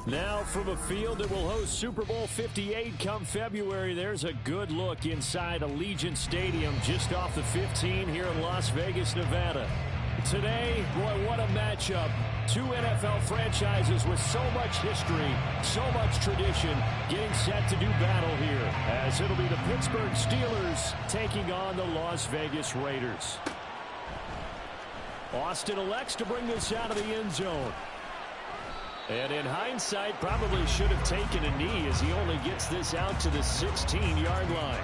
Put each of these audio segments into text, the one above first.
Now from a field that will host Super Bowl 58 come February, there's a good look inside Allegiant Stadium just off the 15 here in Las Vegas, Nevada. Today, boy, what a matchup. Two NFL franchises with so much history, so much tradition, getting set to do battle here, as it'll be the Pittsburgh Steelers taking on the Las Vegas Raiders. Austin elects to bring this out of the end zone. And in hindsight, probably should have taken a knee as he only gets this out to the 16-yard line.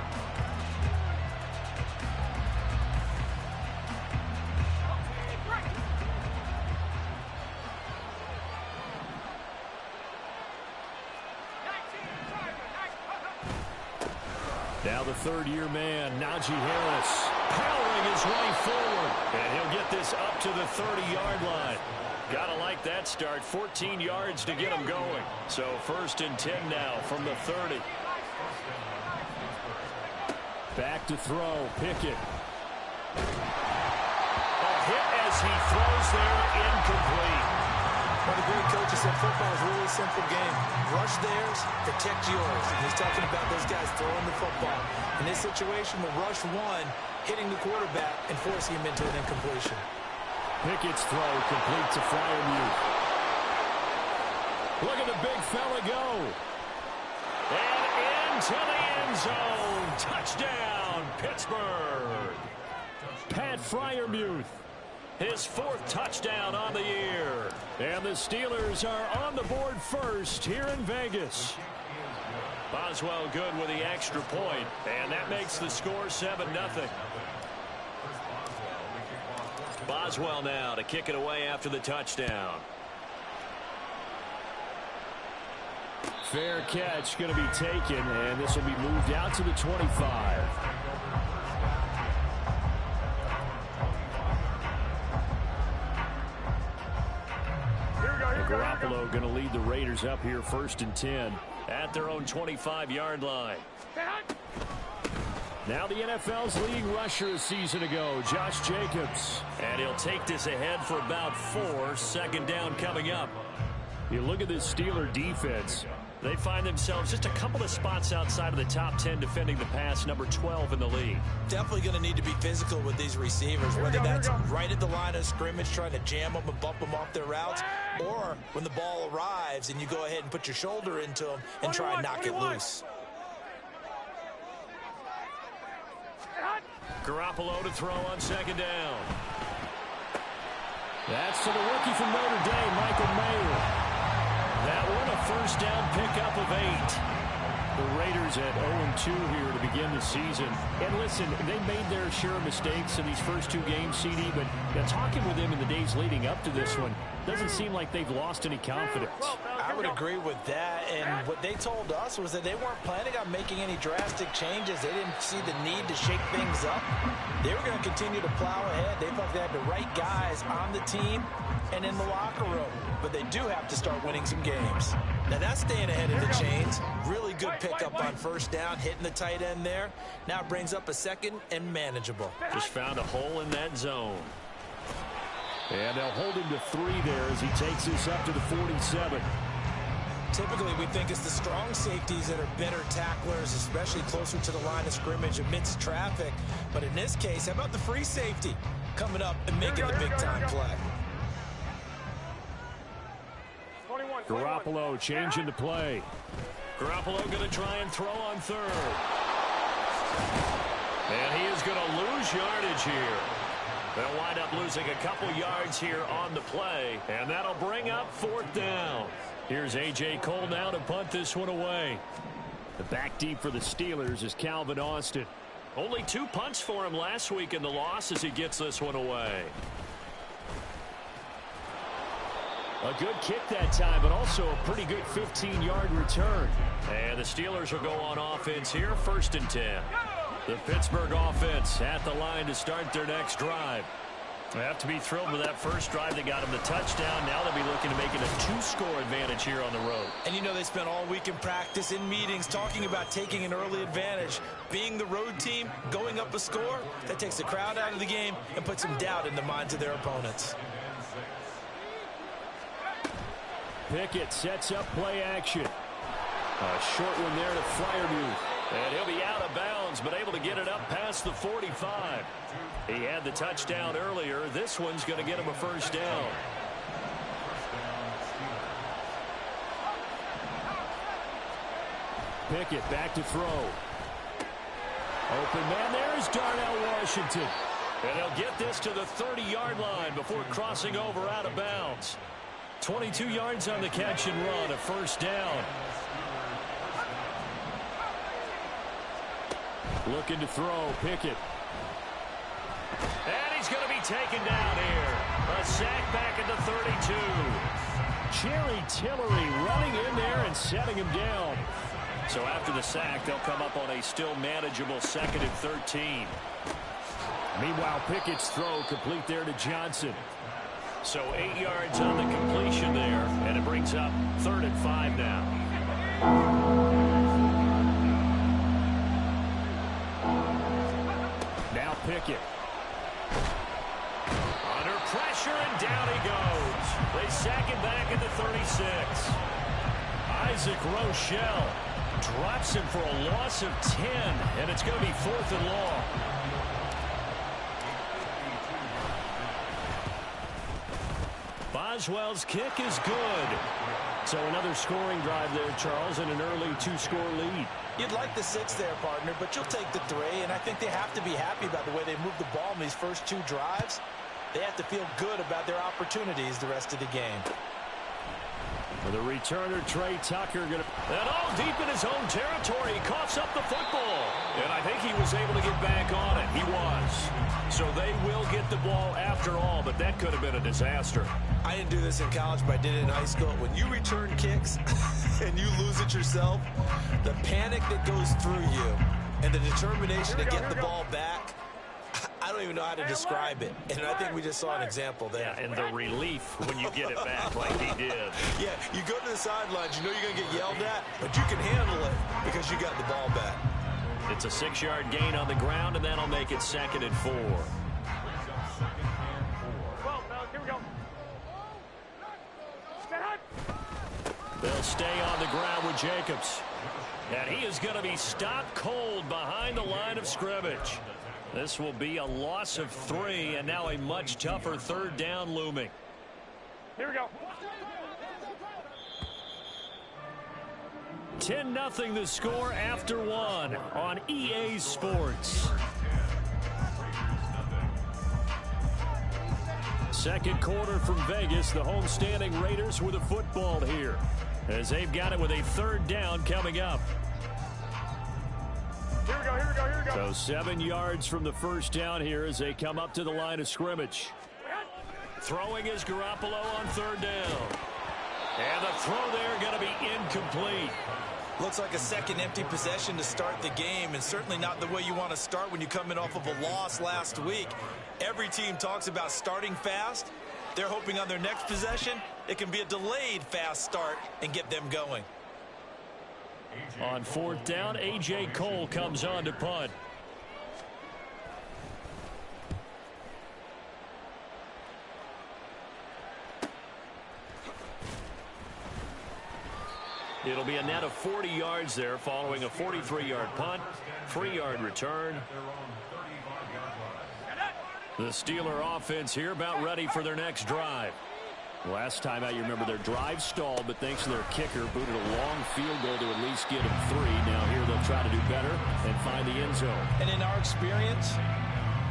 Now the third-year man, Najee Harris, powering his way forward. And he'll get this up to the 30-yard line. Gotta like that start. 14 yards to get him going. So 1st and 10 now from the 30. Back to throw. Pickett. A hit as he throws there, incomplete. One of the great coaches said football is a really simple game. Rush theirs, protect yours. And he's talking about those guys throwing the football. In this situation, the rush one, hitting the quarterback and forcing him into an incompletion. Pickett's throw complete to Freiermuth. Look at the big fella go. And into the end zone. Touchdown, Pittsburgh. Pat Freiermuth. His 4th touchdown on the year. And the Steelers are on the board first here in Vegas. Boswell good with the extra point. And that makes the score 7-0. Boswell now to kick it away after the touchdown. Fair catch going to be taken, and this will be moved out to the 25. Garoppolo going to lead the Raiders up here 1st and 10 at their own 25-yard line. Now the NFL's leading rusher a season ago, Josh Jacobs. And he'll take this ahead for about 4. 2nd down coming up. You look at this Steeler defense. They find themselves just a couple of spots outside of the top 10 defending the pass, number 12 in the league. Definitely going to need to be physical with these receivers, whether that's right at the line of scrimmage trying to jam them and bump them off their routes, or when the ball arrives and you go ahead and put your shoulder into them and try and knock it loose. Garoppolo to throw on 2nd down. That's to the rookie from Notre Dame, Michael Mayer. That one a 1st down pickup of 8. The Raiders at 0-2 here to begin the season. And listen, they made their share of mistakes in these first 2 games, CD, but talking with them in the days leading up to this one, doesn't seem like they've lost any confidence. I would agree with that, and what they told us was that they weren't planning on making any drastic changes. They didn't see the need to shake things up. They were going to continue to plow ahead. They thought they had the right guys on the team and in the locker room, but they do have to start winning some games. Now that's staying ahead of the chains. Really good pickup on 1st down, hitting the tight end there. Now it brings up a 2nd and manageable. Just found a hole in that zone. And they'll hold him to 3 there as he takes this up to the 47. Typically, we think it's the strong safeties that are better tacklers, especially closer to the line of scrimmage amidst traffic. But in this case, how about the free safety coming up and making the big-time play? Garoppolo changing to play. Garoppolo going to try and throw on 3rd. And he is going to lose yardage here. They'll wind up losing a couple yards here on the play, and that'll bring up 4th down. Here's A.J. Cole now to punt this one away. The back deep for the Steelers is Calvin Austin. Only 2 punts for him last week in the loss as he gets this one away. A good kick that time, but also a pretty good 15-yard return. And the Steelers will go on offense here, 1st and 10. The Pittsburgh offense at the line to start their next drive. They have to be thrilled with that first drive that got them the touchdown. Now they'll be looking to make it a 2-score advantage here on the road. And you know they spent all week in practice, in meetings, talking about taking an early advantage. Being the road team, going up a score, that takes the crowd out of the game and puts some doubt in the minds of their opponents. Pickett sets up play action. A short one there to Freiermuth. And he'll be out of bounds, but able to get it up past the 45. He had the touchdown earlier. This one's going to get him a first down. Pickett back to throw. Open man, there's Darnell Washington. And he'll get this to the 30-yard line before crossing over out of bounds. 22 yards on the catch and run, a first down. Looking to throw, Pickett. And he's going to be taken down here. A sack back at the 32. Jerry Tillery running in there and setting him down. So after the sack, they'll come up on a still manageable 2nd and 13. Meanwhile, Pickett's throw complete there to Johnson. So 8 yards on the completion there, and it brings up 3rd and 5 now. Now Pickett. Under pressure, and down he goes. They sack him back at the 36. Isaac Rochelle drops him for a loss of 10, and it's going to be 4th and long. Boswell's kick is good. So another scoring drive there, Charles, and an early 2-score lead. You'd like the 6 there, partner, but you'll take the 3, and I think they have to be happy about the way they moved the ball in these first 2 drives. They have to feel good about their opportunities the rest of the game. The returner, Trey Tucker, and all deep in his own territory. He coughs up the football. And I think he was able to get back on it. He was. So they will get the ball after all, but that could have been a disaster. I didn't do this in college, but I did it in high school. When you return kicks and you lose it yourself, the panic that goes through you and the determination to get the ball back, I don't even know how to describe it. And I think we just saw an example there. Yeah, and the relief when you get it back like he did. Yeah, you go to the sidelines, you know you're going to get yelled at, but you can handle it because you got the ball back. It's a 6-yard gain on the ground, and that'll make it 2nd and 4. They'll stay on the ground with Jacobs. And he is going to be stopped cold behind the line of scrimmage. This will be a loss of 3, and now a much tougher 3rd down looming. Here we go. 10-0 the score after 1 on EA Sports. Second quarter from Vegas. The homestanding Raiders with a football here, as they've got it with a 3rd down coming up. Here we go, here we go, here we go. So 7 yards from the first down here as they come up to the line of scrimmage. Throwing is Garoppolo on 3rd down. And the throw there going to be incomplete. Looks like a second empty possession to start the game, and certainly not the way you want to start when you're coming off of a loss last week. Every team talks about starting fast. They're hoping on their next possession it can be a delayed fast start and get them going. On 4th down, A.J. Cole comes on to punt. It'll be a net of 40 yards there following a 43-yard punt, 3-yard return. The Steeler offense here about ready for their next drive. Last time out, you remember their drive stalled, but thanks to their kicker, booted a long field goal to at least get them 3. Now here they'll try to do better and find the end zone. And in our experience,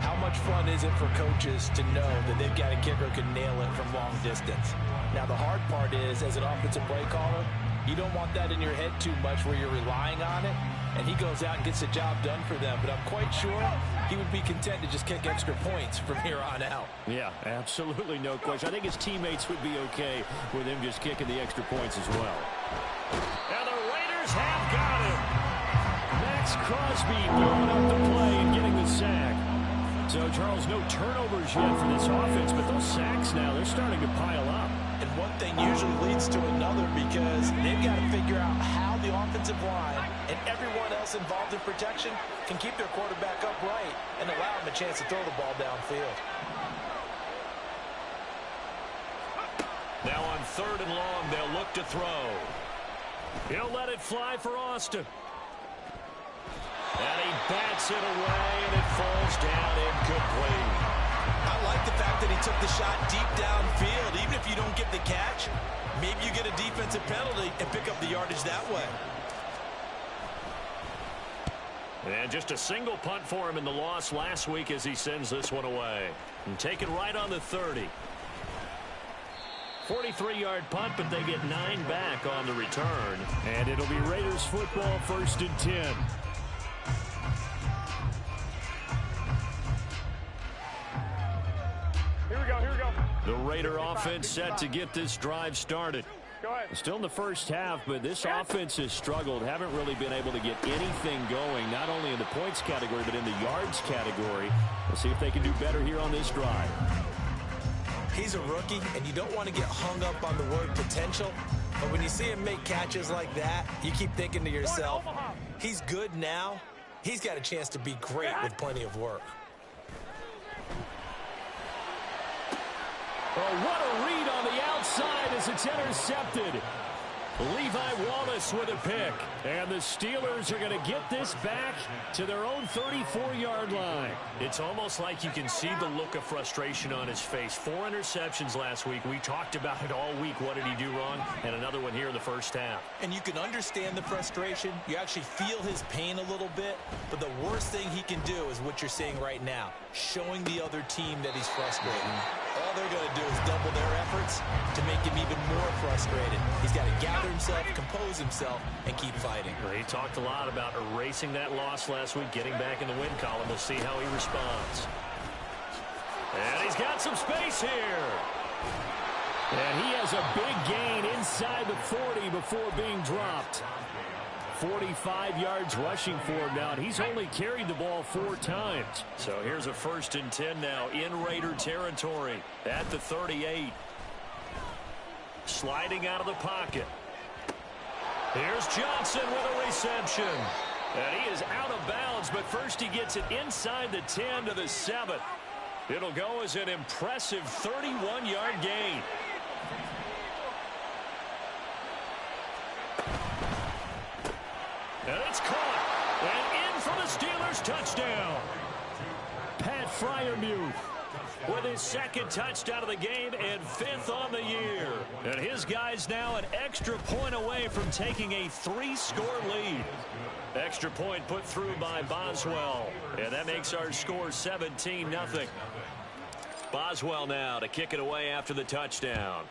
how much fun is it for coaches to know that they've got a kicker who can nail it from long distance? Now the hard part is, as an offensive play caller, you don't want that in your head too much where you're relying on it, and he goes out and gets the job done for them. But I'm quite sure he would be content to just kick extra points from here on out. Yeah, absolutely no question. I think his teammates would be okay with him just kicking the extra points as well. And the Raiders have got him. Max Crosby blowing up the play and getting the sack. So, Charles, no turnovers yet for this offense, but those sacks now, they're starting to pile up. And one thing usually leads to another because they've got to figure out how the offensive line and everyone else involved in protection can keep their quarterback upright and allow him a chance to throw the ball downfield. Now on 3rd and long, they'll look to throw. He'll let it fly for Austin. And he bats it away, and it falls down incomplete. I like the fact that he took the shot deep downfield. Even if you don't get the catch, maybe you get a defensive penalty and pick up the yardage that way. And just a single punt for him in the loss last week as he sends this one away. And take it right on the 30. 43-yard punt, but they get 9 back on the return. And it'll be Raiders football, 1st and 10. Here we go, here we go. The Raider offense set to get this drive started. Go ahead. Still in the first half, but this offense has struggled. Haven't really been able to get anything going, not only in the points category, but in the yards category. We'll see if they can do better here on this drive. He's a rookie, and you don't want to get hung up on the word potential. But when you see him make catches like that, you keep thinking to yourself, he's good now. He's got a chance to be great with plenty of work. Oh, what a read on the outside as it's intercepted. Levi Wallace with a pick. And the Steelers are going to get this back to their own 34-yard line. It's almost like you can see the look of frustration on his face. 4 interceptions last week. We talked about it all week. What did he do wrong? And another one here in the first half. And you can understand the frustration. You actually feel his pain a little bit. But the worst thing he can do is what you're seeing right now, showing the other team that he's frustrated. All they're going to do is double their efforts to make him even more frustrated. He's got to gather himself, compose himself, and keep fighting. Well, he talked a lot about erasing that loss last week, getting back in the win column. We'll see how he responds. And he's got some space here. And he has a big gain inside the 40 before being dropped. 45 yards rushing for him now, and he's only carried the ball 4 times. So here's a 1st and 10 now in Raider territory at the 38. Sliding out of the pocket. Here's Johnson with a reception. And he is out of bounds, but first he gets it inside the 10 to the 7. It'll go as an impressive 31-yard gain. And it's caught. And in for the Steelers touchdown. Pat Freiermuth with his 2nd touchdown of the game and 5th on the year. And his guys now an extra point away from taking a 3-score lead. Extra point put through by Boswell. And that makes our score 17-0. Boswell now to kick it away after the touchdown.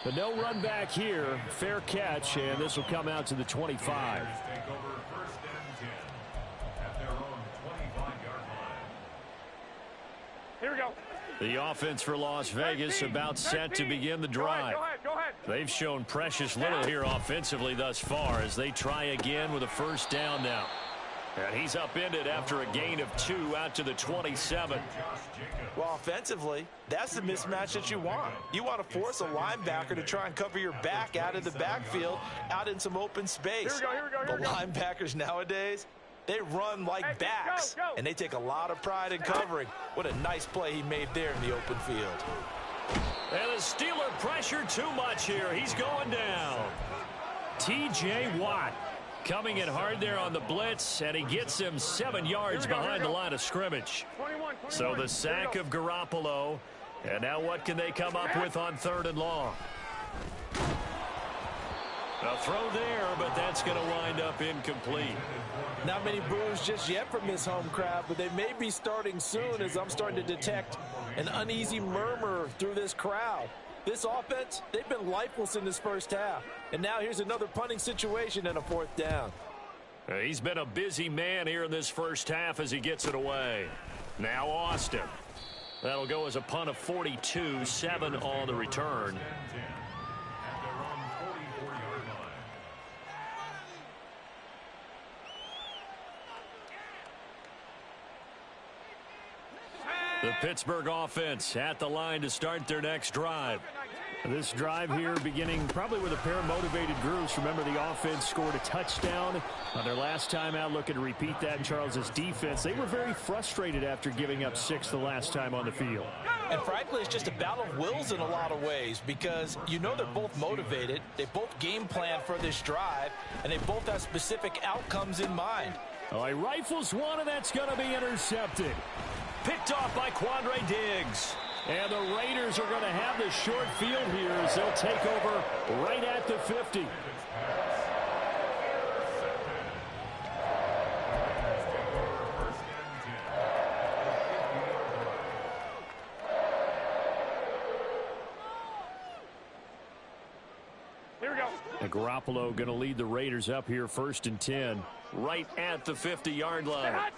But no run back here. Fair catch, and this will come out to the 25. Here we go. The offense for Las Vegas about set to begin the drive. Go ahead. They've shown precious little here offensively thus far as they try again with a 1st down now. And he's upended after a gain of 2 out to the 27. Well, offensively, that's the mismatch that you want. You want to force a linebacker to try and cover your back out of the backfield, out in some open space. Here we go. The linebackers nowadays, they run like backs, and they take a lot of pride in covering. What a nice play he made there in the open field. And the Steeler pressure too much here. He's going down. T.J. Watt coming in hard there on the blitz, and he gets him 7 yards behind the line of scrimmage. 21. So the sack of Garoppolo, and now what can they come up with on 3rd and long? A throw there, but that's going to wind up incomplete. Not many boos just yet from this home crowd, but they may be starting soon as I'm starting to detect an uneasy murmur through this crowd. This offense, they've been lifeless in this first half. And now here's another punting situation and a 4th down. He's been a busy man here in this first half as he gets it away. Now Austin. That'll go as a punt of 42, 7 on the return. The Pittsburgh offense at the line to start their next drive. This drive here beginning probably with a pair of motivated groups. Remember, the offense scored a touchdown on their last time out. Looking to repeat that in Charles's defense. They were very frustrated after giving up 6 the last time on the field. And frankly, it's just a battle of wills in a lot of ways because you know they're both motivated. They both game plan for this drive, and they both have specific outcomes in mind. Oh, he rifles one, and that's going to be intercepted. Picked off by Quandre Diggs. And the Raiders are going to have the short field here as they'll take over right at the 50. Here we go. And Garoppolo going to lead the Raiders up here 1st and 10. Right at the 50-yard line.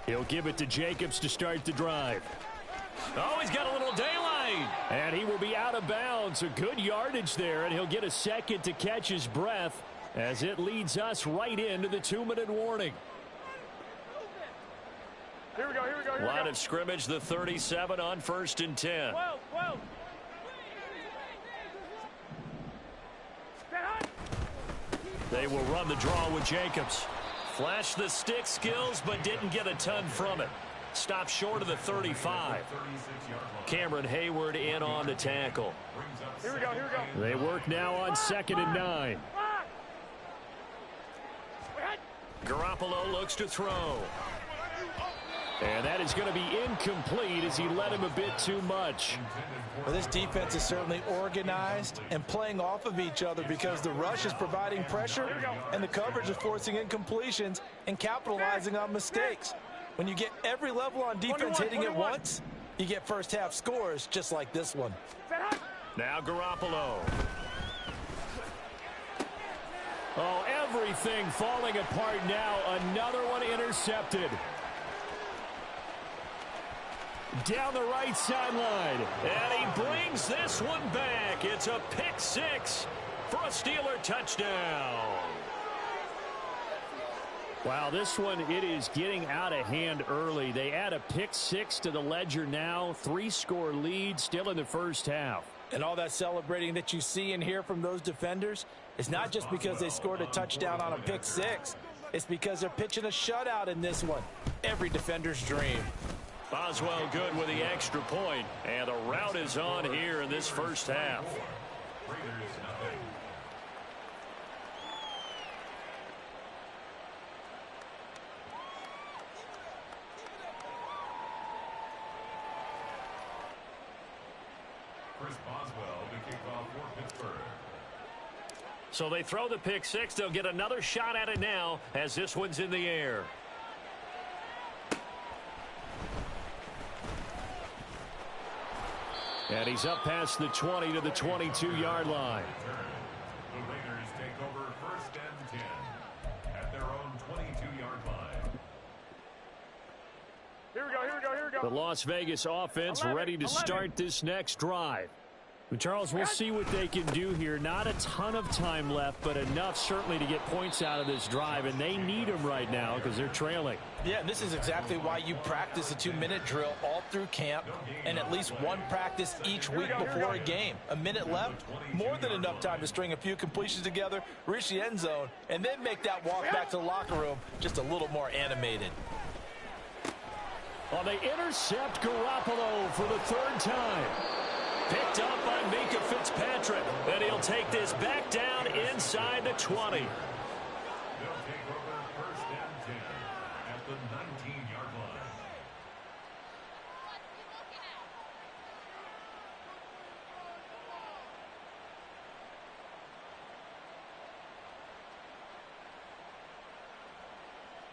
He'll give it to Jacobs to start the drive. Oh, he's got a little daylight. And he will be out of bounds. A good yardage there, and he'll get a second to catch his breath as it leads us right into the 2-minute warning. Here we go, here we go, here we go. Line of scrimmage, the 37 on 1st and 10. Whoa, whoa. Stand high. They will run the draw with Jacobs. Flashed the stick skills, but didn't get a ton from it. Stopped short of the 35. Cameron Hayward in on the tackle. Here we go, here we go. They work now on 2nd and 9. Garoppolo looks to throw. And that is going to be incomplete as he led him a bit too much. Well, this defense is certainly organized and playing off of each other because the rush is providing pressure and the coverage is forcing incompletions and capitalizing on mistakes. When you get every level on defense hitting at once, you get first-half scores just like this one. Now Garoppolo. Oh, everything falling apart now. Another one intercepted. Down the right sideline. And he brings this one back. It's a pick 6 for a Steeler touchdown. Wow, this one, it is getting out of hand early. They add a pick 6 to the ledger now. 3-score lead still in the first half. And all that celebrating that you see and hear from those defenders is not just because they scored a touchdown on a pick 6. It's because they're pitching a shutout in this one. Every defender's dream. Boswell good with the extra point, and the route is on here in this first half. Chris Boswell, the kickoff for Pittsburgh. So they throw the pick 6. They'll get another shot at it now as this one's in the air. And he's up past the 20 to the 22-yard line. The Raiders take over 1st and 10 at their own 22-yard line. Here we go, here we go, here we go. The Las Vegas offense ready to start this next drive. But Charles, we'll see what they can do here. Not a ton of time left, but enough certainly to get points out of this drive, and they need them right now because they're trailing. Yeah, and this is exactly why you practice a 2-minute drill all through camp and at least one practice each week before a game. A minute left, more than enough time to string a few completions together, reach the end zone, and then make that walk back to the locker room just a little more animated. Well, they intercept Garoppolo for the 3rd time. Picked up by Minkah Fitzpatrick. And he'll take this back down inside the 20. They'll take over 1st and 10 at the 19-yard line.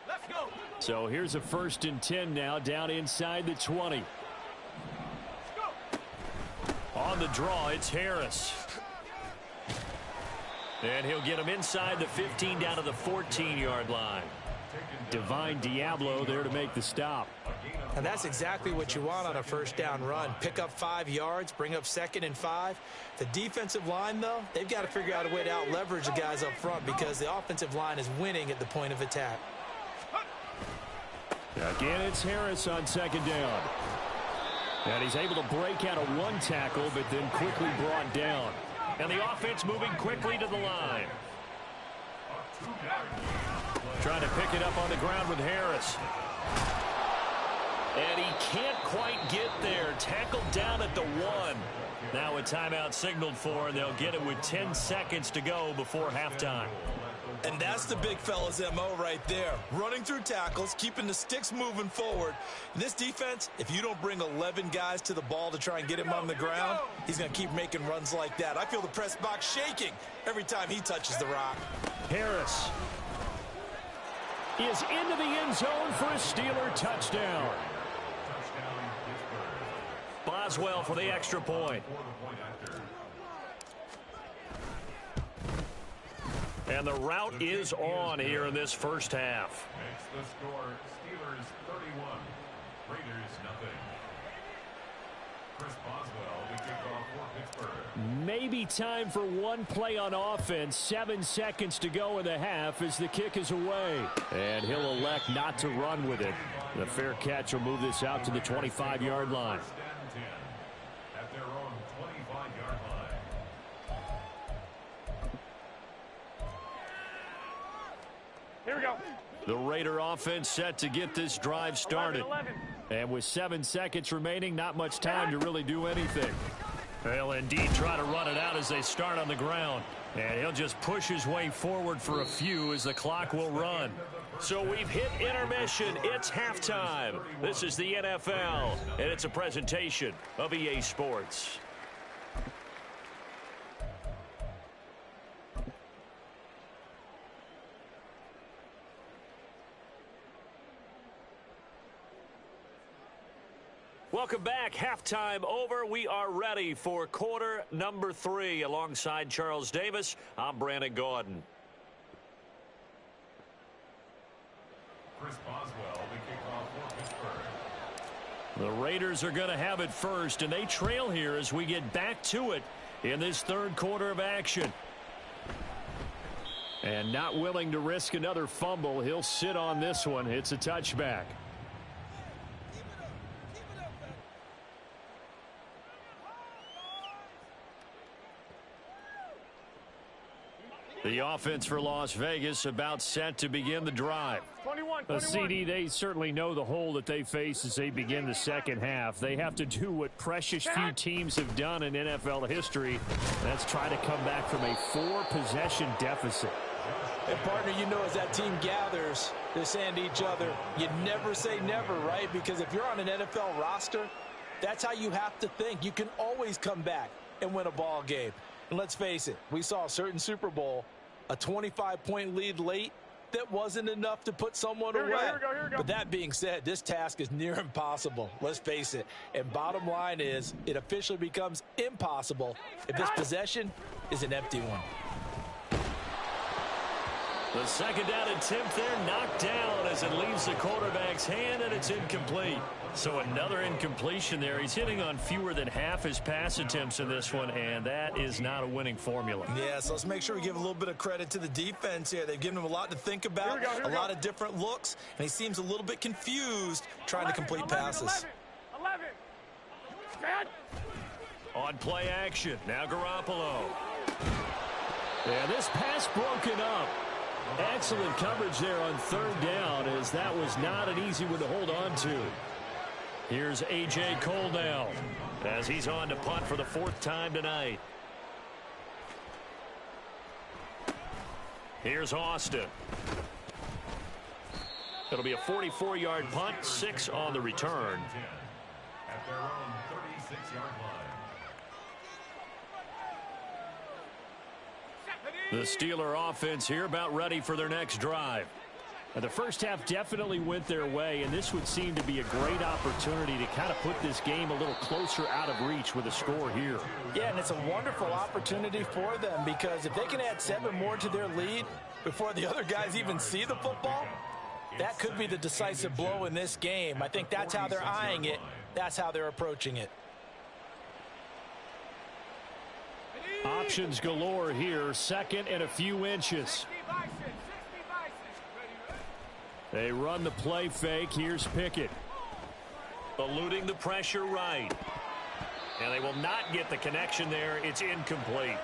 Let's go. So here's a 1st and 10 now down inside the 20. On the draw, it's Harris. And he'll get him inside the 15 down to the 14-yard line. Divine Diablo there to make the stop. And that's exactly what you want on a 1st down run. Pick up 5 yards, bring up 2nd and 5. The defensive line, though, they've got to figure out a way to out-leverage the guys up front because the offensive line is winning at the point of attack. Again, it's Harris on 2nd down. And he's able to break out of one tackle, but then quickly brought down. And the offense moving quickly to the line. Trying to pick it up on the ground with Harris. And he can't quite get there. Tackled down at the 1. Now a timeout signaled for, and they'll get it with 10 seconds to go before halftime. And that's the big fella's MO right there. Running through tackles, keeping the sticks moving forward. In this defense, if you don't bring 11 guys to the ball to try and get him on the ground, he's going to keep making runs like that. I feel the press box shaking every time he touches the rock. Harris is into the end zone for a Steeler touchdown. Boswell for the extra point. And the route is on here in this first half. Makes the score Steelers 31, Raiders nothing. Chris Boswell, the kickoff for Pittsburgh. Maybe time for one play on offense. 7 seconds to go in the half as the kick is away. And he'll elect not to run with it. The fair catch will move this out to the 25-yard line. First and 10 at their own 25-yard line. Here we go. The Raider offense set to get this drive started. 11. And with 7 seconds remaining, not much time to really do anything. They'll indeed try to run it out as they start on the ground. And he'll just push his way forward for a few as the clock will run. So we've hit intermission. It's halftime. This is the NFL, and it's a presentation of EA Sports. Welcome back. Halftime over. We are ready for quarter number 3. Alongside Charles Davis, I'm Brandon Gaudin. Chris Boswell, the kickoff for Pittsburgh. The Raiders are going to have it first, and they trail here as we get back to it in this third quarter of action. And not willing to risk another fumble, he'll sit on this one. It's a touchback. The offense for Las Vegas about set to begin the drive. 21. CD, they certainly know the hole that they face as they begin the second half. They have to do what precious few teams have done in NFL history. That's try to come back from a 4-possession deficit. And partner, you know, as that team gathers, they're saying to each other, you never say never, right? Because if you're on an NFL roster, that's how you have to think. You can always come back and win a ball game. And let's face it, we saw a certain Super Bowl, a 25-point lead late, that wasn't enough to put someone away. Here we go. But that being said, this task is near impossible. Let's face it. And bottom line is, it officially becomes impossible if this possession is an empty one. The second down attempt there knocked down as it leaves the quarterback's hand, and it's incomplete. So another incompletion there. He's hitting on fewer than half his pass attempts in this one, and that is not a winning formula. Yeah, so let's make sure we give a little bit of credit to the defense here. They've given him a lot to think about, a lot of different looks, and he seems a little bit confused trying to complete passes. 11. Stand. On play action, now Garoppolo. And this pass broken up. Excellent coverage there on third down, as that was not an easy one to hold on to. Here's A.J. Cole now as he's on to punt for the 4th time tonight. Here's Austin. It'll be a 44-yard punt, 6 on the return. At their own 36-yard line. The Steeler offense here about ready for their next drive. And the first half definitely went their way, and this would seem to be a great opportunity to kind of put this game a little closer out of reach with a score here. Yeah, and it's a wonderful opportunity for them, because if they can add 7 more to their lead before the other guys even see the football, that could be the decisive blow in this game. I think that's how they're eyeing it. That's how they're approaching it. Options galore here, 2nd and a few inches. They run the play fake. Here's Pickett. Eluding the pressure right. And they will not get the connection there. It's incomplete.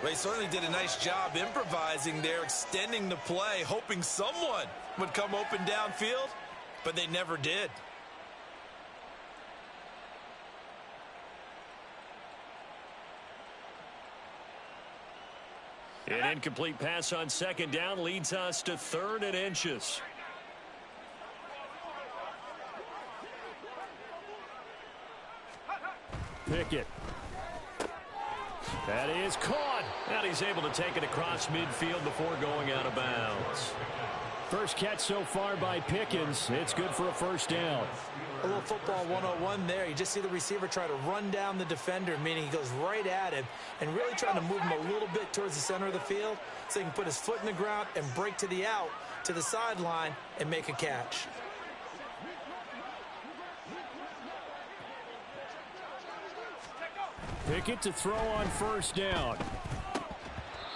They certainly did a nice job improvising there, extending the play, hoping someone would come open downfield, but they never did. An incomplete pass on second down leads us to 3rd and inches. Pickett. That is caught. And he's able to take it across midfield before going out of bounds. First catch so far by Pickens. It's good for a first down. A little football 101 there. You just see the receiver try to run down the defender, meaning he goes right at him and really trying to move him a little bit towards the center of the field so he can put his foot in the ground and break to the out, to the sideline, and make a catch. Pickett to throw on first down.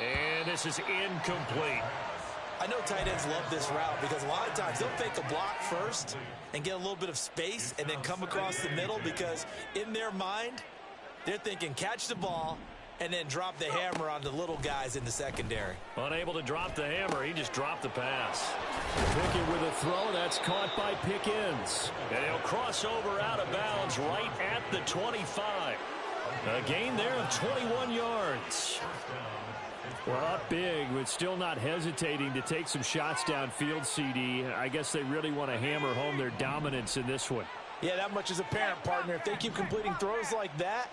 And this is incomplete. I know tight ends love this route because a lot of times they'll fake a block first and get a little bit of space and then come across the middle because in their mind, they're thinking catch the ball and then drop the hammer on the little guys in the secondary. Unable to drop the hammer, he just dropped the pass. Pickett with a throw, that's caught by Pickens. And he'll cross over out of bounds right at the 25. A gain there of 21 yards. Well, up big, but still not hesitating to take some shots downfield, CD. I guess they really want to hammer home their dominance in this one. Yeah, that much is apparent, partner. If they keep completing throws like that,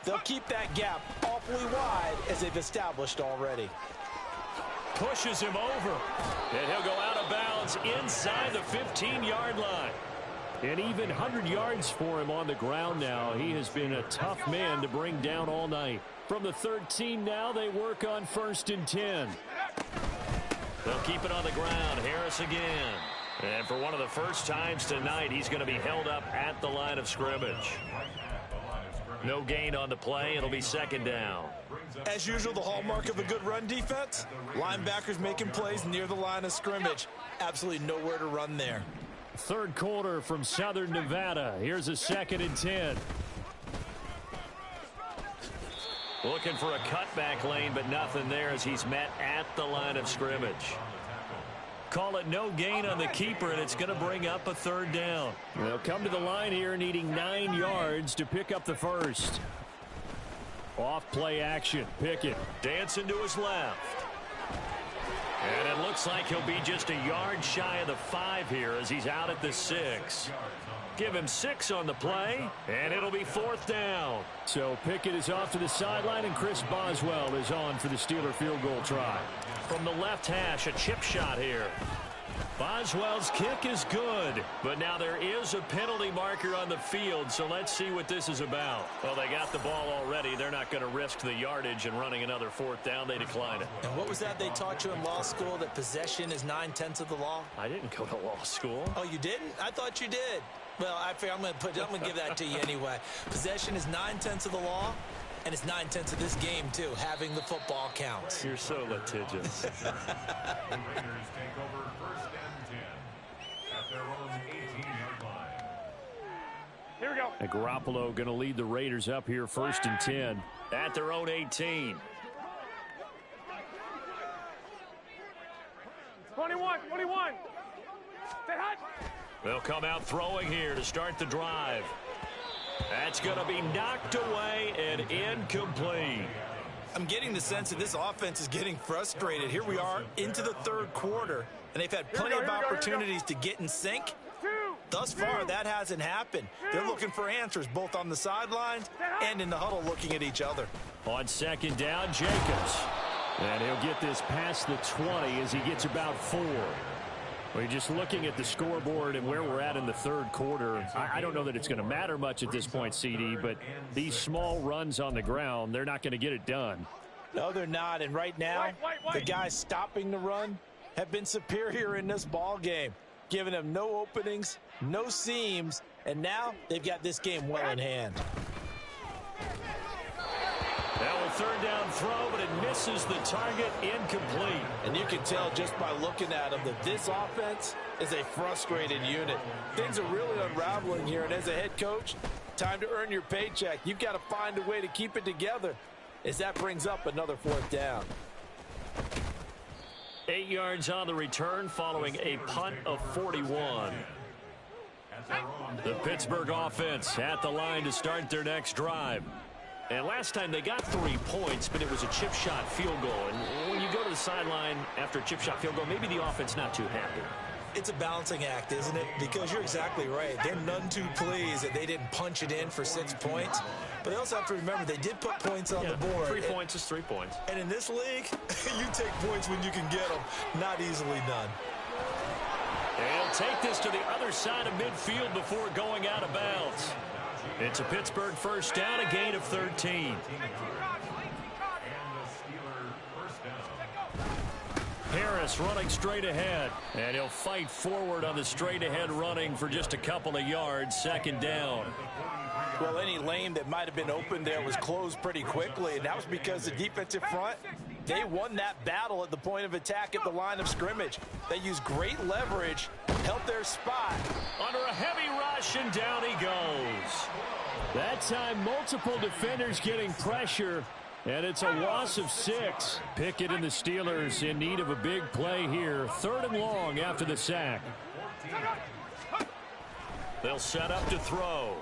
they'll keep that gap awfully wide as they've established already. Pushes him over. And he'll go out of bounds inside the 15-yard line. And even 100 yards for him on the ground now. He has been a tough man to bring down all night. From the 13 now, they work on 1st and 10. They'll keep it on the ground. Harris again. And for one of the first times tonight, he's going to be held up at the line of scrimmage. No gain on the play. It'll be 2nd down. As usual, the hallmark of a good run defense, linebackers making plays near the line of scrimmage. Absolutely nowhere to run there. 3rd quarter from Southern Nevada. Here's a 2nd and 10. Looking for a cutback lane, but nothing there as he's met at the line of scrimmage. Call it no gain on the keeper, and it's going to bring up a 3rd down. They'll come to the line here needing 9 yards to pick up the first. Off play action. Pickett dancing to his left. And it looks like he'll be just a yard shy of the 5 here as he's out at the 6. Give him 6 on the play, and it'll be 4th down. So Pickett is off to the sideline, and Chris Boswell is on for the Steeler field goal try. From the left hash, a chip shot here. Boswell's kick is good, but now there is a penalty marker on the field, so let's see what this is about. Well, they got the ball already. They're not going to risk the yardage and running another 4th down. They decline it. And what was that they taught you in law school, that possession is 9/10 of the law? I didn't go to law school. Oh, you didn't? I thought you did. Well, I figure I'm going to give that to you anyway. Possession is 9/10 of the law, and it's 9/10 of this game, too. Having the football counts. You're so litigious. The Raiders take over 1st and 10 at their own 18-yard line. Here we go. And Garoppolo going to lead the Raiders up here 1st and 10 at their own 18. 21. Stay hot. They'll come out throwing here to start the drive. That's going to be knocked away and incomplete. I'm getting the sense that this offense is getting frustrated. Here we are into the 3rd quarter, and they've had plenty of opportunities to get in sync. Thus far, that hasn't happened. They're looking for answers both on the sidelines and in the huddle looking at each other. On 2nd down, Jacobs. And he'll get this past the 20 as he gets about 4. Well, you're just looking at the scoreboard and where we're at in the 3rd quarter. I don't know that it's going to matter much at this point, CD, but these small runs on the ground, they're not going to get it done. No, they're not. And right now, the guys stopping the run have been superior in this ball game, giving them no openings, no seams, and now they've got this game well in hand. That will third down throw, but it misses the target, incomplete. And you can tell just by looking at them that this offense is a frustrated unit. Things are really unraveling here, and as a head coach, time to earn your paycheck. You've got to find a way to keep it together as that brings up another fourth down. 8 yards on the return following a punt of 41. The Pittsburgh offense at the line to start their next drive. And last time they got 3 points, but it was a chip shot field goal. And when you go to the sideline after a chip shot field goal, maybe the offense not too happy. It's a balancing act, isn't it? Because you're exactly right. They're none too pleased that they didn't punch it in for 6 points. But they also have to remember they did put points on the board. 3 points is 3 points. And in this league, you take points when you can get them. Not easily done. And he'll take this to the other side of midfield before going out of bounds. It's a Pittsburgh first down, a gain of 13. Harris running straight ahead, and he'll fight forward on the straight ahead running for just a couple of yards, second down. Well, any lane that might have been open there was closed pretty quickly, and that was because the defensive front, they won that battle at the point of attack at the line of scrimmage. They used great leverage, held their spot. Under a heavy rush, and down he goes. That time, multiple defenders getting pressure, and it's a loss of 6. Pickett and the Steelers in need of a big play here. 3rd and long after the sack. They'll set up to throw.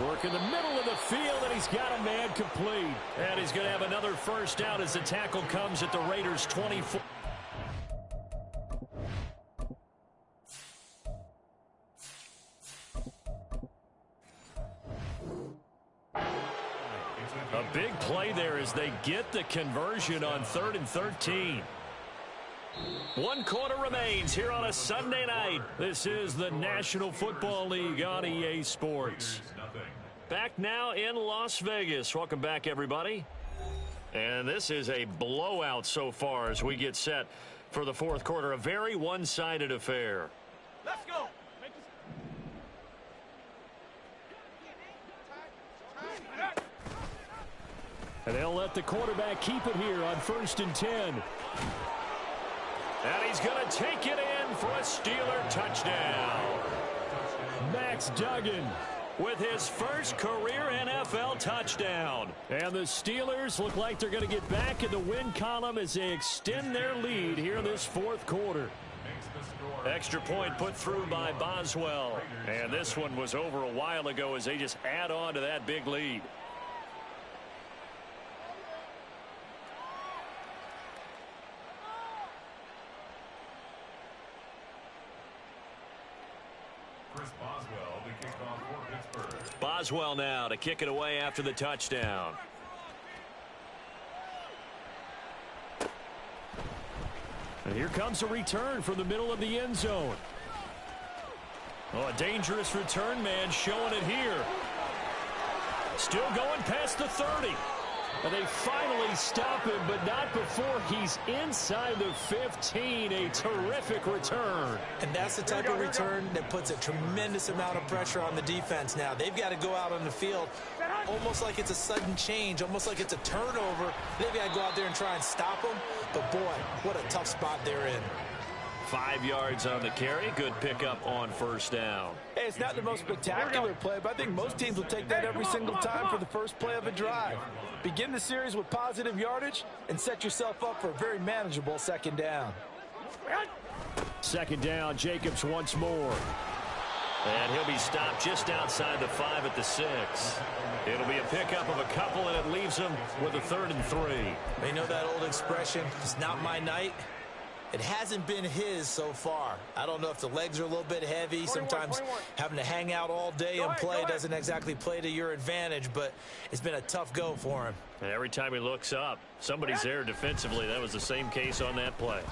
Work in the middle of the field, and he's got a man complete. And he's going to have another first down as the tackle comes at the Raiders' 24. A big play there as they get the conversion on 3rd and 13. 1 quarter remains here on a Sunday night. This is the National Football League on EA Sports. Back now in Las Vegas. Welcome back, everybody. And this is a blowout so far as we get set for the 4th quarter. A very one-sided affair. Let's go. And they'll let the quarterback keep it here on 1st and 10. And he's going to take it in for a Steeler touchdown. Max Duggan with his first career NFL touchdown. And the Steelers look like they're going to get back in the win column as they extend their lead here in this 4th quarter. Extra point put through by Boswell. And this one was over a while ago as they just add on to that big lead. Boswell now to kick it away after the touchdown. And here comes a return from the middle of the end zone. Oh, a dangerous return man showing it here. Still going past the 30. And they finally stop him, but not before he's inside the 15. A terrific return. And that's the type of return that puts a tremendous amount of pressure on the defense now. They've got to go out on the field almost like it's a sudden change, almost like it's a turnover. They've got to go out there and try and stop them. But, boy, what a tough spot they're in. 5 yards on the carry. Good pickup on 1st down. Hey, it's not the most spectacular play, but I think most teams will take that every single time for the first play of a drive. Begin the series with positive yardage and set yourself up for a very manageable 2nd down. 2nd down, Jacobs once more. And he'll be stopped just outside the 5 at the 6. It'll be a pickup of a couple, and it leaves him with a 3rd and 3. You know that old expression, it's not my night? It hasn't been his so far. I don't know if the legs are a little bit heavy. Sometimes having to hang out all day and play doesn't exactly play to your advantage, but it's been a tough go for him. And every time he looks up, somebody's there defensively. That was the same case on that play.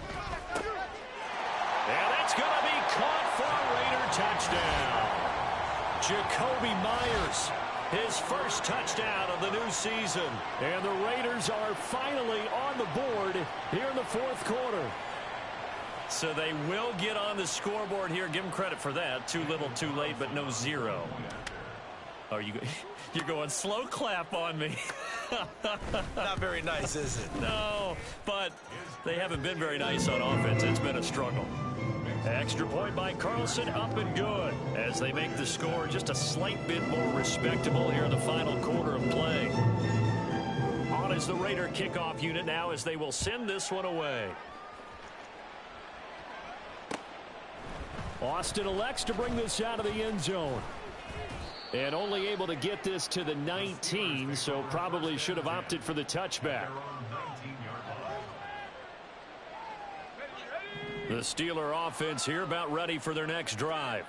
And that's going to be caught for a Raider touchdown. Jacoby Myers, his first touchdown of the new season. And the Raiders are finally on the board here in the 4th quarter. So they will get on the scoreboard here. Give them credit for that. Too little, too late, but no 0. Are you? You're going slow clap on me. Not very nice, is it? No, but they haven't been very nice on offense. It's been a struggle. Extra point by Carlson, up and good, as they make the score just a slight bit more respectable here in the final quarter of play. On is the Raider kickoff unit now, as they will send this one away. Austin elects to bring this out of the end zone. And only able to get this to the 19, so probably should have opted for the touchback. The Steeler offense here about ready for their next drive.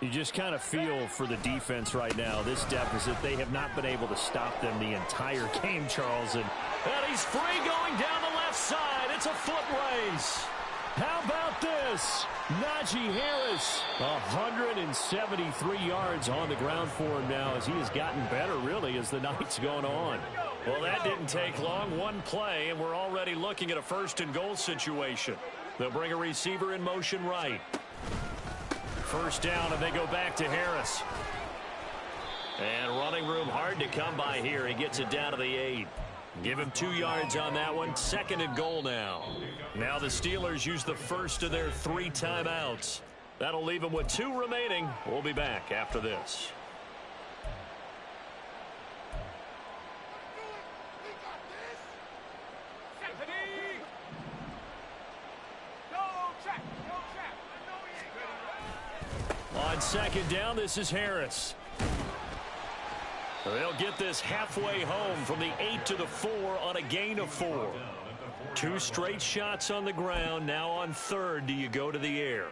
You just kind of feel for the defense right now, this deficit. They have not been able to stop them the entire game, Charles. And he's free going down the left side. It's a foot race. How about this? Najee Harris, 173 yards on the ground for him now, as he has gotten better, really, as the night's gone on. Well, that didn't take long. One play, and we're already looking at a first-and-goal situation. They'll bring a receiver in motion right. First down, and they go back to Harris. And running room hard to come by here. He gets it down to the 8. Give him 2 yards on that one. Second and goal now. Now the Steelers use the first of their 3 timeouts. That'll leave them with 2 remaining. We'll be back after this. On second down, this is Harris. They'll get this halfway home from the 8 to the 4 on a gain of 4. 2 straight shots on the ground. Now on third, do you go to the air?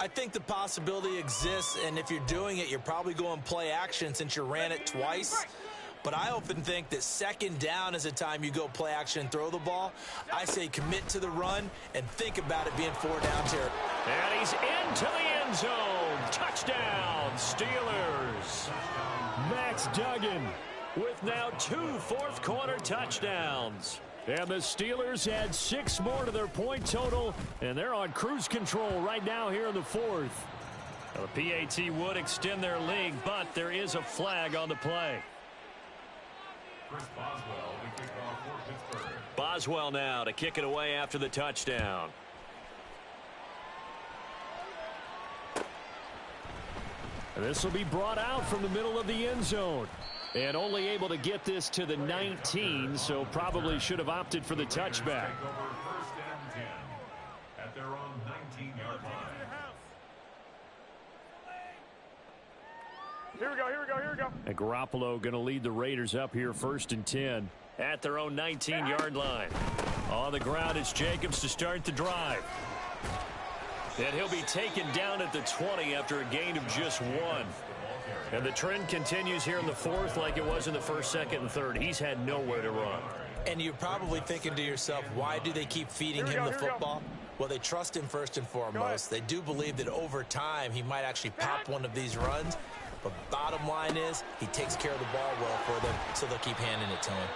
I think the possibility exists, and if you're doing it, you're probably going play action since you ran it twice. But I often think that second down is a time you go play action and throw the ball. I say commit to the run and think about it being 4 down territory. And he's into the end zone. Touchdown, Steelers. Max Duggan with now 2 fourth-quarter touchdowns. And the Steelers add 6 more to their point total, and they're on cruise control right now here in the 4th. Now, the PAT would extend their lead, but there is a flag on the play. Chris Boswell, the kickoff for Pittsburgh. Boswell now to kick it away after the touchdown. And this will be brought out from the middle of the end zone. And only able to get this to the 19, so probably should have opted for the touchback. Take over first and 10 at their own 19-yard line. Here we go, here we go, here we go. And Garoppolo going to lead the Raiders up here first and 10 at their own 19-yard line. On the ground, it's Jacobs to start the drive. And he'll be taken down at the 20 after a gain of just 1. And the trend continues here in the 4th like it was in the 1st, 2nd, and 3rd. He's had nowhere to run. And you're probably thinking to yourself, why do they keep feeding him the football? Well, they trust him first and foremost. They do believe that over time he might actually pop one of these runs. But bottom line is he takes care of the ball well for them, so they'll keep handing it to him.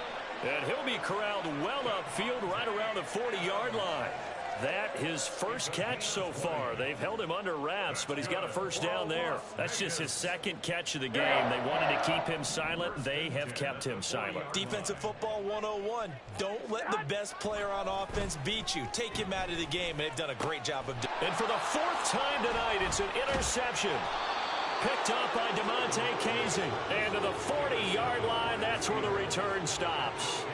And he'll be corralled well upfield right around the 40-yard line. That his first catch so far. They've held him under wraps, but he's got a first down there. That's just his 2nd catch of the game. They wanted to keep him silent. They have kept him silent. Defensive football 101. Don't let the best player on offense beat you. Take him out of the game, and they've done a great job of doing it. And for the 4th time tonight, it's an interception. Picked up by DeMonte Casey. And to the 40-yard line, that's where the return stops.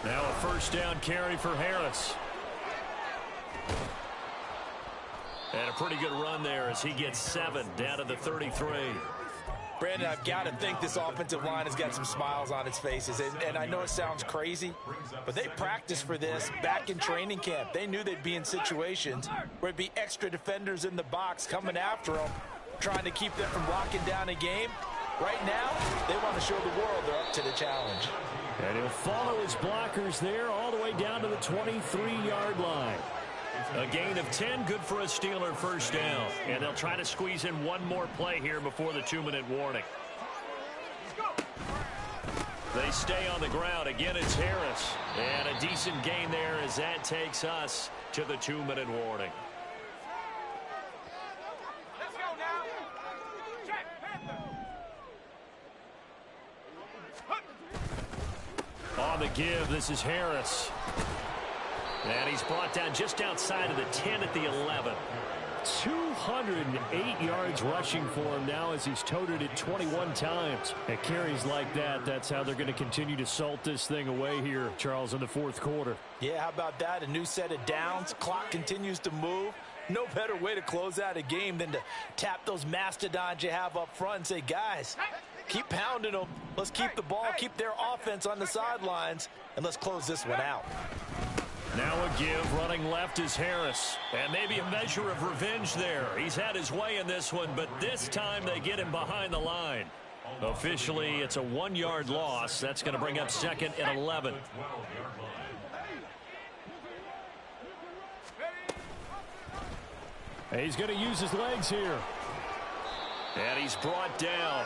Now a first down carry for Harris. And a pretty good run there as he gets 7 down to the 33. Brandon, I've got to think this offensive line has got some smiles on its faces. And I know it sounds crazy, but they practiced for this back in training camp. They knew they'd be in situations where it'd be extra defenders in the box coming after them, trying to keep them from locking down a game. Right now, they want to show the world they're up to the challenge. And he'll follow his blockers there all the way down to the 23-yard line. A gain of 10, good for a Steeler first down. And they'll try to squeeze in one more play here before the 2-minute warning. They stay on the ground. Again, it's Harris. And a decent gain there as that takes us to the 2-minute warning. Let's go now. Check, Panther. On the give, this is Harris. And he's brought down just outside of the 10 at the 11. 208 yards rushing for him now as he's toted it 21 times. At carries like that, that's how they're going to continue to salt this thing away here, Charles, in the fourth quarter. Yeah, how about that? A new set of downs. Clock continues to move. No better way to close out a game than to tap those mastodons you have up front and say, guys, keep pounding them. Let's keep the ball, keep their offense on the sidelines, and let's close this one out. Now a give, running left is Harris. And maybe a measure of revenge there. He's had his way in this one, but this time they get him behind the line. Officially, it's a 1-yard loss. That's going to bring up second and 11. He's going to use his legs here. And he's brought down.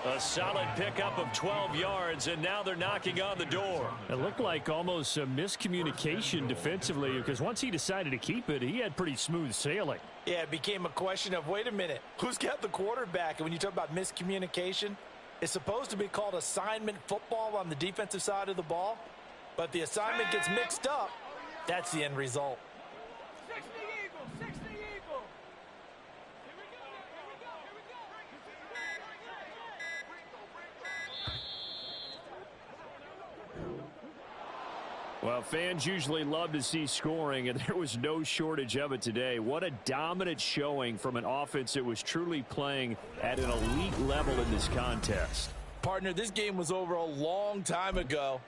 A solid pickup of 12 yards, and now they're knocking on the door. It looked like almost a miscommunication defensively, because once he decided to keep it, he had pretty smooth sailing. Yeah, it became a question of, wait a minute, who's got the quarterback? And when you talk about miscommunication, it's supposed to be called assignment football on the defensive side of the ball, but the assignment gets mixed up. That's the end result. 60 Eagles, 60 Eagles. Well, fans usually love to see scoring, and there was no shortage of it today. What a dominant showing from an offense that was truly playing at an elite level in this contest. Partner, this game was over a long time ago.